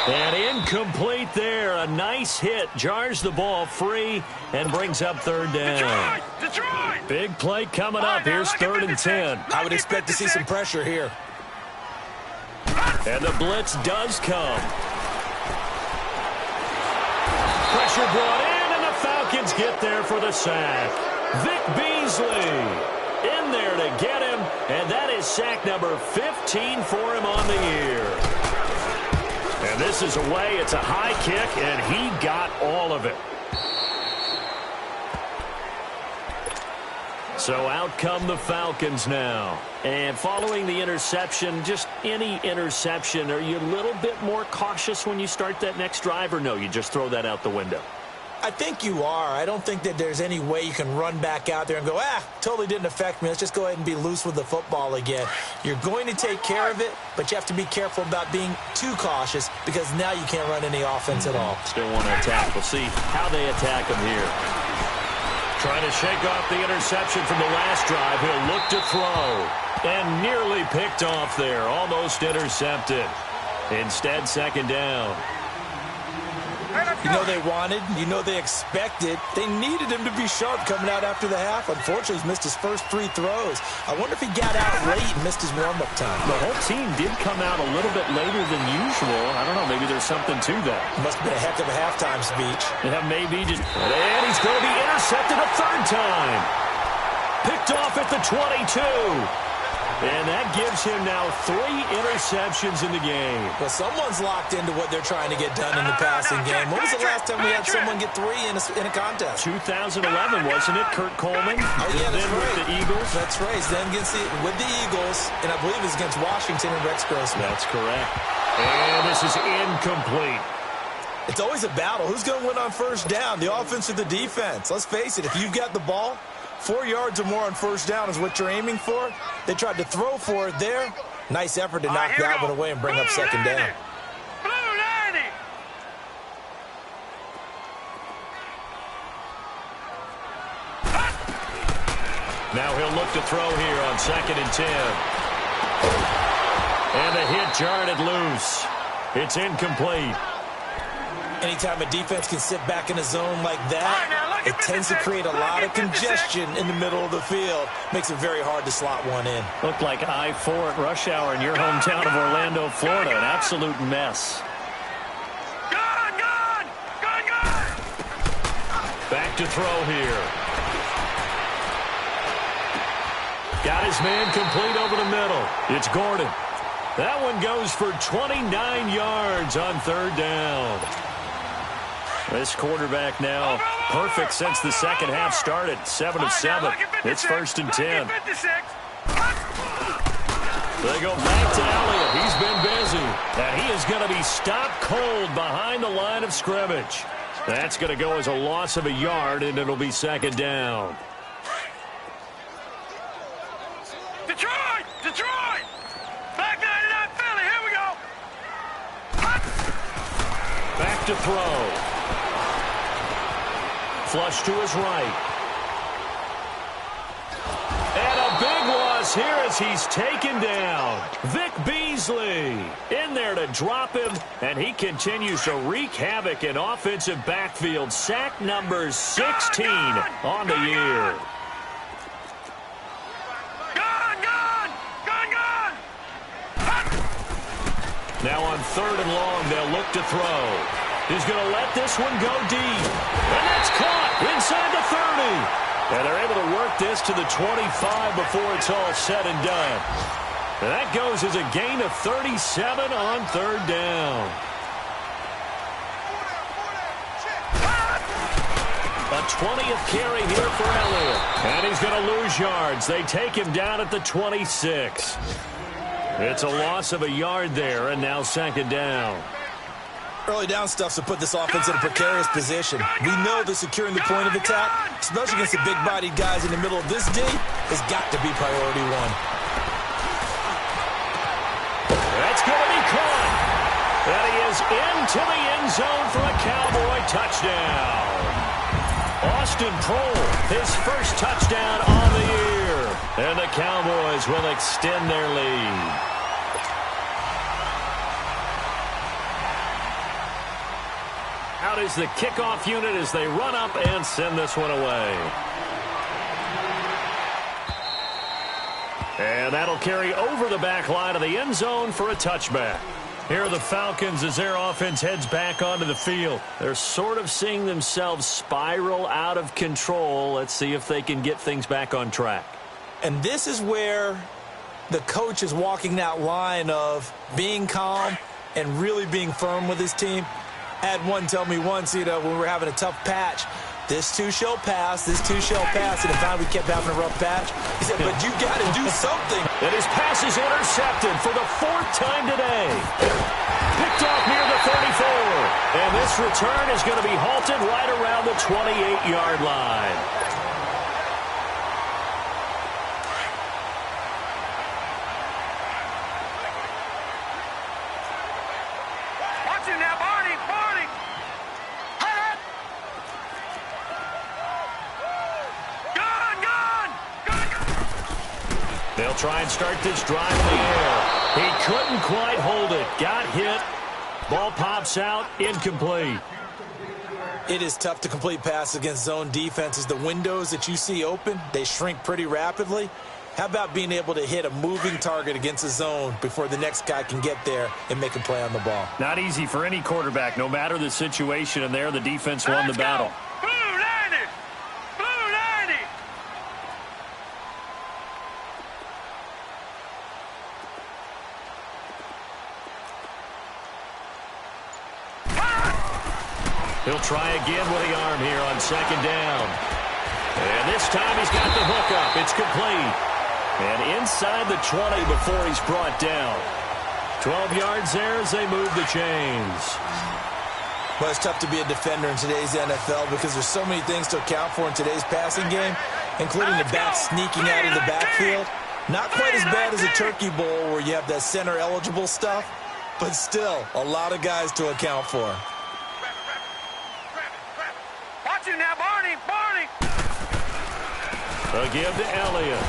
And incomplete there. A nice hit. Jars the ball free and brings up third down. Detroit! Big play coming up. Here's 3rd and 10. I would expect to see some pressure here. And the blitz does come. Pressure brought in, and the Falcons get there for the sack. Vic Beasley in there to get him, and that is sack number 15 for him on the year. And this is away. It's a high kick, and he got all of it. So out come the Falcons now. And following the interception, just any interception, are you a little bit more cautious when you start that next drive, or no, you just throw that out the window? I think you are. I don't think that there's any way you can run back out there and go, totally didn't affect me. Let's just go ahead and be loose with the football again. You're going to take care of it, but you have to be careful about being too cautious, because now you can't run any offense at all. Still want to attack. We'll see how they attack him here. Trying to shake off the interception from the last drive. He'll look to throw. And nearly picked off there. Almost intercepted. Instead, second down. You know they wanted, you know they expected. They needed him to be sharp coming out after the half. Unfortunately, he's missed his first 3 throws. I wonder if he got out late and missed his warm-up time. The whole team did come out a little bit later than usual. I don't know, maybe there's something to that. Must have been a heck of a halftime speech. Yeah, maybe. And he's going to be intercepted a third time. Picked off at the 22. And that gives him now 3 interceptions in the game. Well, someone's locked into what they're trying to get done in the passing game. When was the last time we had someone get 3 in a contest? 2011, wasn't it? Kurt Coleman? Oh, yeah, that's then right. With the Eagles? That's right. Then with the Eagles, and I believe it was against Washington and Rex Grossman. That's correct. And this is incomplete. It's always a battle. Who's going to win on first down, the offense or the defense? Let's face it, if you've got the ball, 4 yards or more on first down is what you're aiming for. They tried to throw for it there. Nice effort to knock that one away and bring up second down. Blue 90. Now he'll look to throw here on 2nd and 10. And the hit jarred it loose. It's incomplete. Anytime a defense can sit back in a zone like that, it tends to create a lot of congestion in the middle of the field. Makes it very hard to slot one in. Looked like I-4 at rush hour in your hometown of Orlando, Florida. An absolute mess. Gone! Back to throw here. Got his man complete over the middle. It's Gordon. That one goes for 29 yards on third down. This quarterback now perfect since the second half started. 7 of 7. It's 1st and 10. They go back to Elliott. He's been busy. And he is going to be stopped cold behind the line of scrimmage. That's going to go as a loss of a yard, and it'll be 2nd down. Detroit! Back 99 Philly. Here we go. Back to throw. Flush to his right. And a big loss here as he's taken down. Vic Beasley in there to drop him, and he continues to wreak havoc in offensive backfield. Sack number 16 on the year. Now on 3rd and long, they'll look to throw. is going to let this one go deep. And that's caught inside the 30. And they're able to work this to the 25 before it's all said and done. And that goes as a gain of 37 on third down. A 20th carry here for Elliott. And he's going to lose yards. They take him down at the 26. It's a loss of a yard there, and now second down. Early down stuff to put this offense in a precarious position. We know that securing the point of attack, especially against the big-bodied guys in the middle of this D, has got to be priority one. That's going to be caught. And he is into the end zone for a Cowboy touchdown. Austin Prohl, his first touchdown on the year. And the Cowboys will extend their lead. Out is the kickoff unit as they run up and send this one away. And that'll carry over the back line of the end zone for a touchback. Here are the Falcons as their offense heads back onto the field. They're sort of seeing themselves spiral out of control. Let's see if they can get things back on track. And this is where the coach is walking that line of being calm and really being firm with his team. I had one tell me once, when we were having a tough patch, this too shall pass, this too shall pass. And if we kept having a rough patch, he said, but you got to do something. And his pass is intercepted for the fourth time today. Picked off near the 34. And this return is going to be halted right around the 28-yard line. Watch it now, Barney. They'll try and start this drive in the air. He couldn't quite hold it. Got hit. Ball pops out. Incomplete. It is tough to complete passes against zone defenses. The windows that you see open, they shrink pretty rapidly. How about being able to hit a moving target against a zone before the next guy can get there and make a play on the ball? Not easy for any quarterback, no matter the situation, and there the defense won the battle. Blue 90! Blue 90! He'll try again with the arm here on second down. And this time he's got the hook up. It's complete. And inside the 20 before he's brought down. 12 yards there as they move the chains. Well, it's tough to be a defender in today's NFL because there's so many things to account for in today's passing game, including the back sneaking out of the backfield. Not quite as bad as a turkey bowl where you have that center-eligible stuff, but still a lot of guys to account for. Watch it now, Barney. A give to Elliott.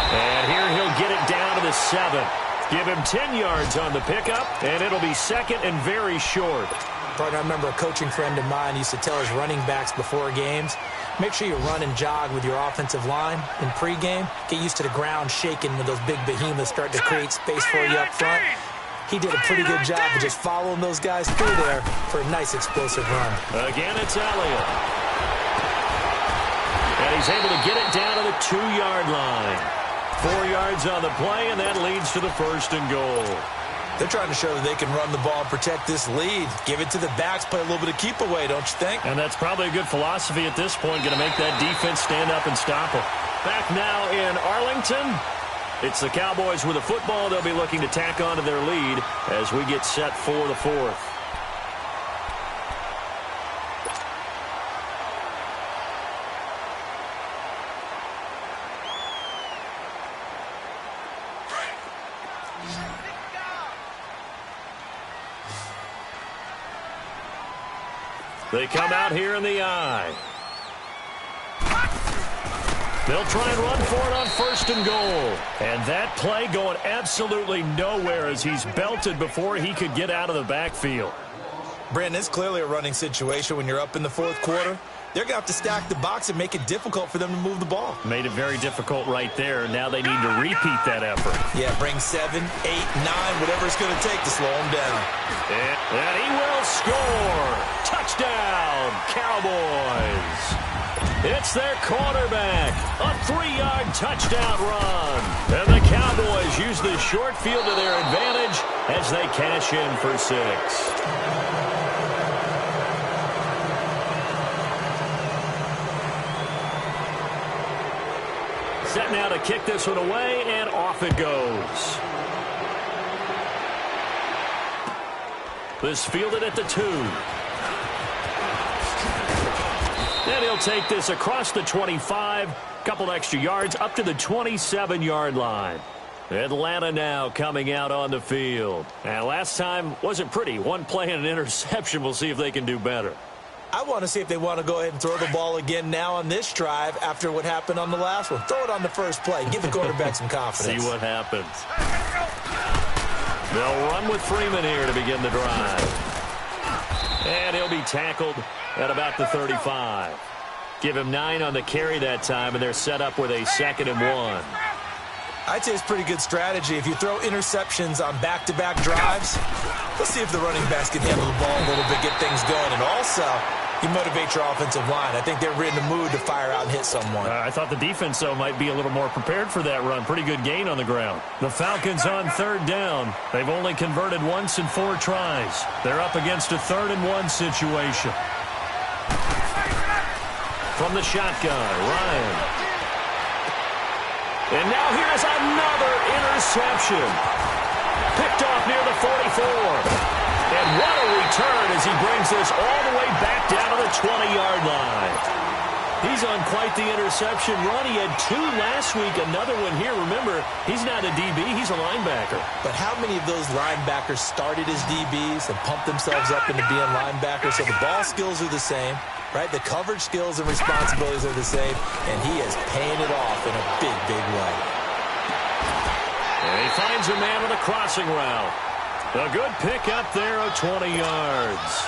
And here he'll get it down to the 7. Give him 10 yards on the pickup, and it'll be second and very short. Partner, I remember a coaching friend of mine used to tell his running backs before games, make sure you run and jog with your offensive line in pregame. Get used to the ground shaking when those big behemoths start to create space for you up front. He did a pretty good job of just following those guys through there for a nice explosive run. Again, it's Elliott. And he's able to get it down to the 2-yard line. 4 yards on the play, and that leads to the first and goal. They're trying to show that they can run the ball and protect this lead. Give it to the backs, play a little bit of keep away, don't you think? And that's probably a good philosophy at this point, going to make that defense stand up and stop them. Back now in Arlington, it's the Cowboys with a football. They'll be looking to tack on to their lead as we get set for the fourth. They come out here in the eye. They'll try and run for it on first and goal. And that play going absolutely nowhere as he's belted before he could get out of the backfield. Brandon, it's clearly a running situation when you're up in the fourth quarter. they're going to have to stack the box and make it difficult for them to move the ball. Made it very difficult right there. Now they need to repeat that effort. Yeah, bring 7, 8, 9, whatever it's going to take to slow them down. And he will score. Touchdown, Cowboys. It's their quarterback. A 3-yard touchdown run. And the Cowboys use the short field to their advantage as they cash in for 6. Set now to kick this one away, and off it goes. This fielded at the 2. And he'll take this across the 25, couple extra yards up to the 27-yard line. Atlanta now coming out on the field. And last time wasn't pretty. One play and an interception. We'll see if they can do better. I want to see if they want to go ahead and throw the ball again now on this drive after what happened on the last one. Throw it on the first play. Give the quarterback some confidence. See what happens. They'll run with Freeman here to begin the drive. And he'll be tackled at about the 35. Give him 9 on the carry that time, and they're set up with a 2nd and 1. I'd say it's pretty good strategy. If you throw interceptions on back-to-back drives, let's see if the running backs can handle the ball a little bit, get things going. And also, you motivate your offensive line. I think they're in the mood to fire out and hit someone. I thought the defense, though, might be a little more prepared for that run. Pretty good gain on the ground. The Falcons on 3rd down. They've only converted once in 4 tries. They're up against a 3rd and 1 situation. From the shotgun, Ryan. And now here's another interception. Picked off near the 44. And what a return as he brings this all the way back down to the 20-yard line. He's on quite the interception run. He had 2 last week, another one here. Remember, he's not a DB, he's a linebacker. But how many of those linebackers started as DBs and pumped themselves up into being linebackers? So the ball skills are the same, right? The coverage skills and responsibilities are the same, and he is paying it off in a big, big way. And he finds a man on the crossing route. A good pick up there of 20 yards.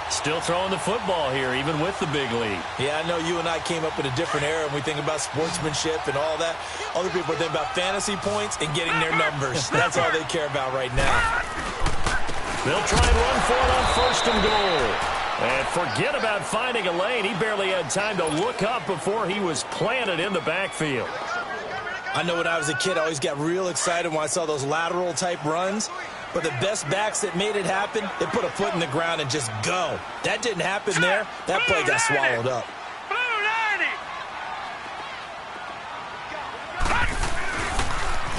Still throwing the football here, even with the big lead. Yeah, I know you and I came up in a different era when we think about sportsmanship and all that. Other people think about fantasy points and getting their numbers. That's all they care about right now. They'll try and run for it on 1st and goal. And forget about finding a lane. He barely had time to look up before he was planted in the backfield. I know when I was a kid, I always got real excited when I saw those lateral-type runs. But the best backs that made it happen, they put a foot in the ground and just go. That didn't happen there. That play got swallowed up.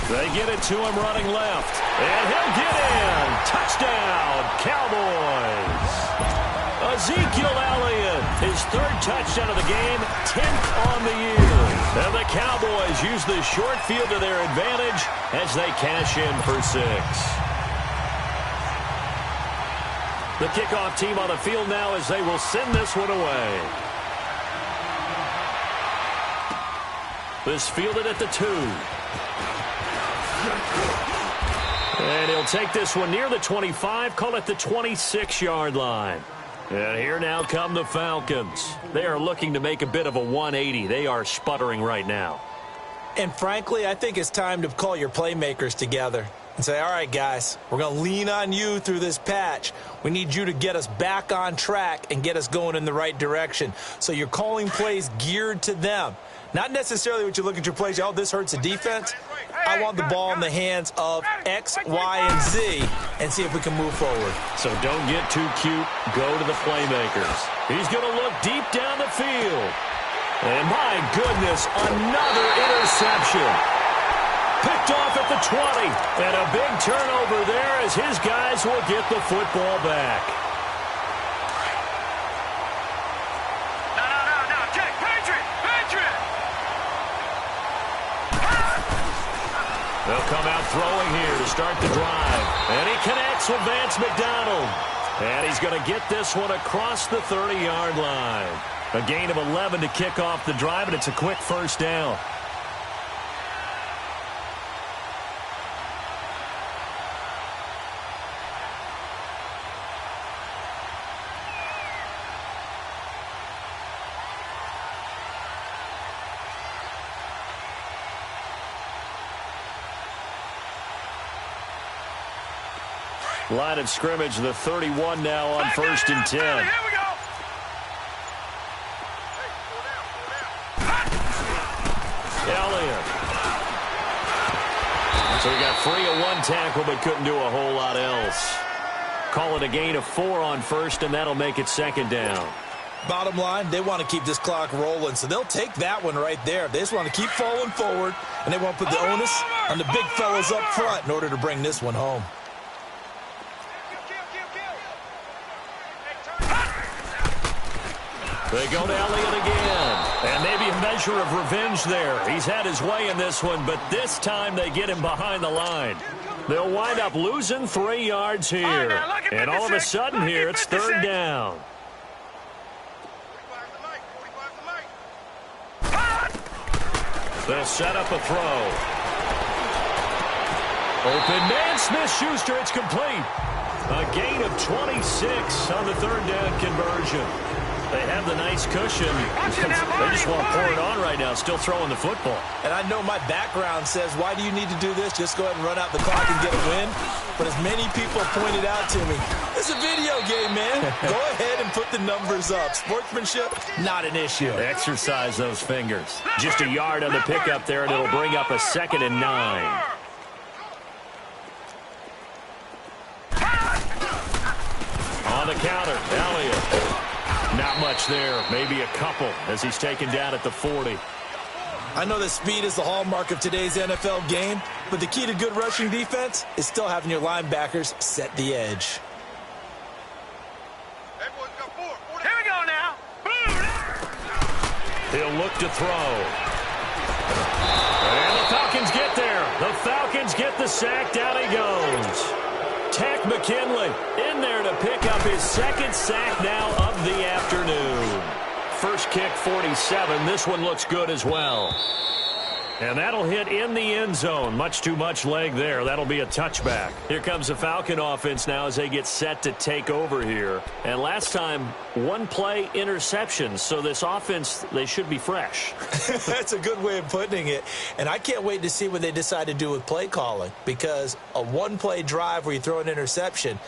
They get it to him running left. And he'll get in. Touchdown, Cowboys. Ezekiel Elliott, his 3rd touchdown of the game, 10th on the year. And the Cowboys use the short field to their advantage as they cash in for 6. The kickoff team on the field now as they will send this one away. This fielded at the 2. And he'll take this one near the 25, call it the 26-yard line. And here now come the Falcons. They are looking to make a bit of a 180. They are sputtering right now. And frankly, I think it's time to call your playmakers together and say, all right, guys, we're going to lean on you through this patch. We need you to get us back on track and get us going in the right direction. So you're calling plays geared to them. Not necessarily what you look at your plays, oh, this hurts the defense. I want the ball in the hands of X, Y, and Z and see if we can move forward. So don't get too cute. Go to the playmakers. He's going to look deep down the field. And my goodness, another interception. Picked off at the 20. And a big turnover there as his guys will get the football back. No. Jake, Patriot. They'll come out throwing here to start the drive. And he connects with Vance McDonald. And he's going to get this one across the 30-yard line. A gain of 11 to kick off the drive, and it's a quick 1st down. Line of scrimmage, the 31 now on 1st and 10. Here we go. Elliott. So he got free of one tackle but couldn't do a whole lot else. Call it a gain of 4 on 1st, and that'll make it 2nd down. Bottom line, they want to keep this clock rolling, so they'll take that one right there. They just want to keep falling forward, and they want to put the onus on the big fellas up front in order to bring this one home. They go to Elliott again. And maybe a measure of revenge there. He's had his way in this one, but this time they get him behind the line. They'll wind up losing 3 yards here. And all of a sudden here, it's 3rd down. They'll set up a throw. Open man, Smith-Schuster, it's complete. A gain of 26 on the 3rd down conversion. They have the nice cushion. They just want to pour it on right now, still throwing the football. And I know my background says, why do you need to do this? Just go ahead and run out the clock and get a win. But as many people pointed out to me, it's a video game, man. Go ahead and put the numbers up. Sportsmanship, not an issue. Exercise those fingers. Just a yard on the pickup there, and it'll bring up a 2nd and 9. On the counter, Elliott. Not much there, maybe a couple as he's taken down at the 40. I know that speed is the hallmark of today's NFL game, but the key to good rushing defense is still having your linebackers set the edge. Here we go now. He'll look to throw. And the Falcons get there. The Falcons get the sack. Down he goes. Tack McKinley in there to pick up his 2nd sack now of the afternoon. First kick, 47. This one looks good as well. And that'll hit in the end zone. Much too much leg there. That'll be a touchback. Here comes the Falcon offense now as they get set to take over here. And last time, 1-play interceptions. So this offense, they should be fresh. That's a good way of putting it. And I can't wait to see what they decide to do with play calling. Because a 1-play drive where you throw an interception,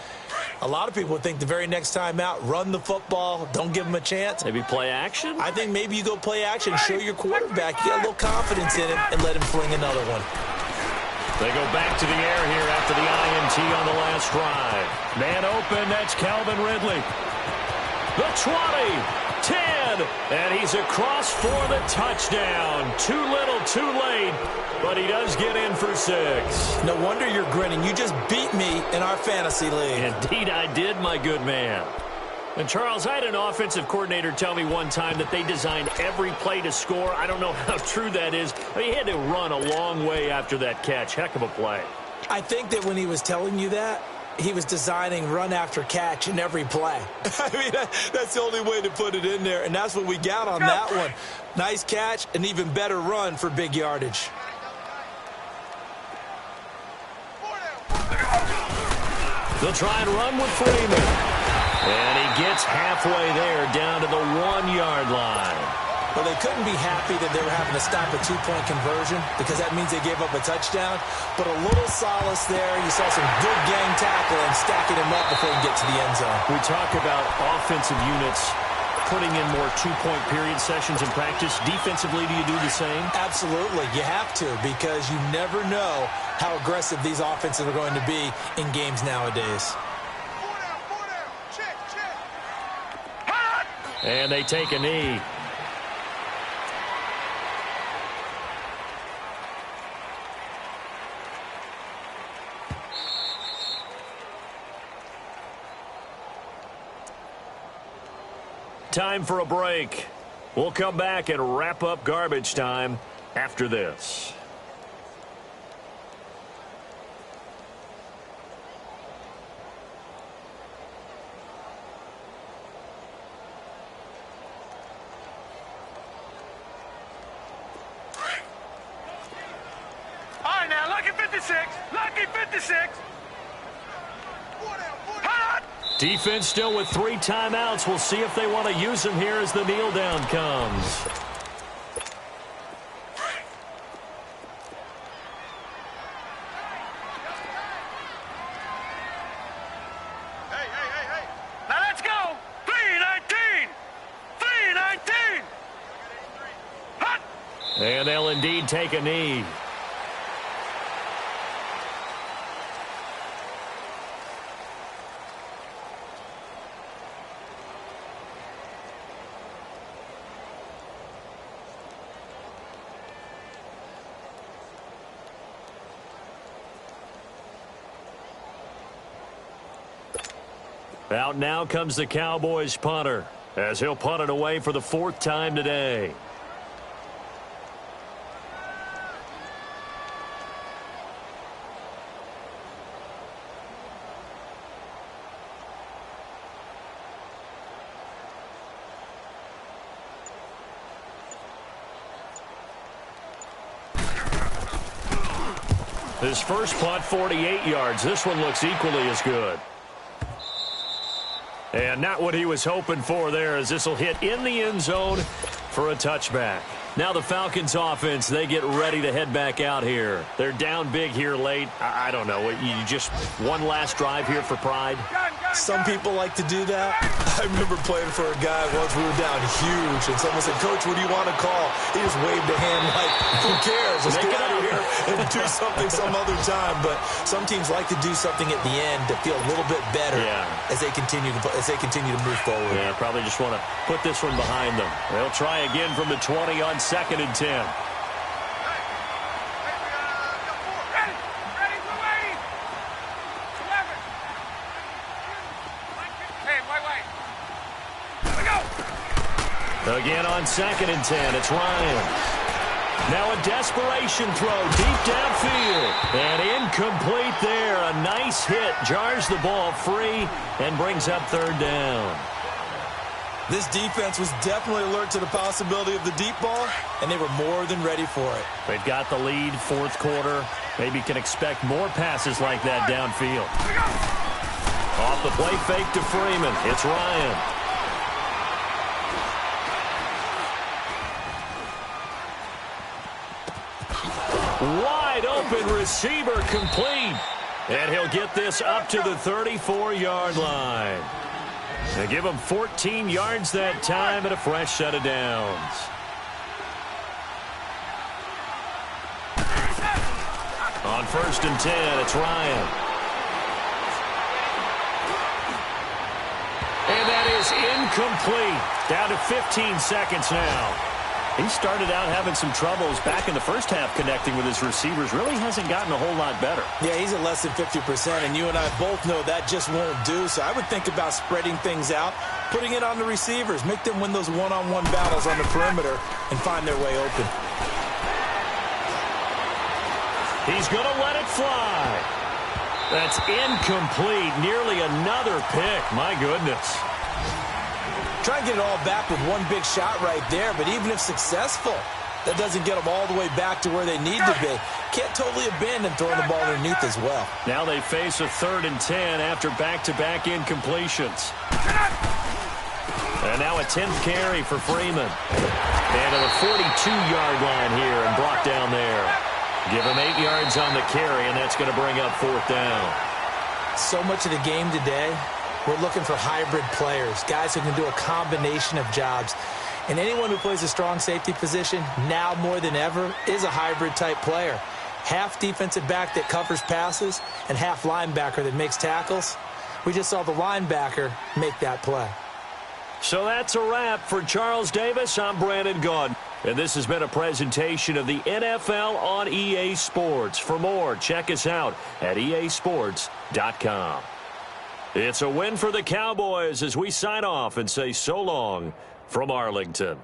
a lot of people would think the very next time out, run the football, don't give them a chance. Maybe play action? I think maybe you go play action, show your quarterback, you got a little confidence in him, and let him fling another one. They go back to the air here after the INT on the last drive. Man open, that's Calvin Ridley. The 20, 10, and he's across for the touchdown. Too little, too late, but he does get in for 6. No wonder you're grinning. You just beat me in our fantasy league. Indeed I did, my good man. And, Charles, I had an offensive coordinator tell me one time that they designed every play to score. I don't know how true that is, but he had to run a long way after that catch. Heck of a play. I think that when he was telling you that, he was designing run after catch in every play. I mean, that's the only way to put it in there, and that's what we got on that one. Nice catch, an even better run for big yardage. They'll try and run with Freeman. And he gets halfway there down to the 1-yard line. Well, they couldn't be happy that they were having to stop a 2-point conversion because that means they gave up a touchdown. But a little solace there. You saw some good gang tackling, stacking him up before he get to the end zone. We talk about offensive units putting in more 2-point period sessions in practice. Defensively, do you do the same? Absolutely. You have to because you never know how aggressive these offenses are going to be in games nowadays. And they take a knee. Time for a break. We'll come back and wrap up garbage time after this. All right, now, lucky 56. Lucky 56. Hot! Defense still with 3 timeouts. We'll see if they want to use them here as the kneel down comes. indeed take a knee. Out now comes the Cowboys punter, as he'll punt it away for the 4th time today. His first punt, 48 yards. This one looks equally as good. And not what he was hoping for there, as this will hit in the end zone for a touchback. Now the Falcons offense, they get ready to head back out here. They're down big here late. I don't know. You just one last drive here for pride? Some people like to do that. I remember playing for a guy once we were down huge, and someone said, "Coach, what do you want to call?" He just waved a hand like, "Who cares? Let's get out of here and do something some other time." But some teams like to do something at the end to feel a little bit better as they continue to move forward. Yeah, probably just want to put this one behind them. They'll try again from the 20 on 2nd and 10. Again on 2nd and 10, it's Ryan. Now a desperation throw deep downfield. And incomplete there. A nice hit. Jars the ball free and brings up 3rd down. This defense was definitely alert to the possibility of the deep ball, and they were more than ready for it. They've got the lead, 4th quarter. Maybe can expect more passes like that downfield. Off the play fake to Freeman. It's Ryan. Wide open receiver complete. And he'll get this up to the 34-yard line. They give him 14 yards that time and a fresh set of downs. On 1st and 10, it's Ryan. And that is incomplete. Down to 15 seconds now. He started out having some troubles back in the first half connecting with his receivers. Really hasn't gotten a whole lot better. Yeah, he's at less than 50%, and you and I both know that just won't do. So I would think about spreading things out, putting it on the receivers, make them win those one-on-one battles on the perimeter and find their way open. He's going to let it fly. That's incomplete. Nearly another pick. My goodness. Try and get it all back with one big shot right there, but even if successful, that doesn't get them all the way back to where they need to be. Can't totally abandon throwing the ball underneath as well. Now they face a 3rd and 10 after back-to-back incompletions. And now a 10th carry for Freeman. And to the 42-yard line here and brought down there. Give him 8 yards on the carry, and that's going to bring up 4th down. So much of the game today, we're looking for hybrid players, guys who can do a combination of jobs. And anyone who plays a strong safety position, now more than ever, is a hybrid-type player. Half defensive back that covers passes and half linebacker that makes tackles. We just saw the linebacker make that play. So that's a wrap for Charles Davis. I'm Brandon Gaudin. And this has been a presentation of the NFL on EA Sports. For more, check us out at easports.com. It's a win for the Cowboys as we sign off and say so long from Arlington.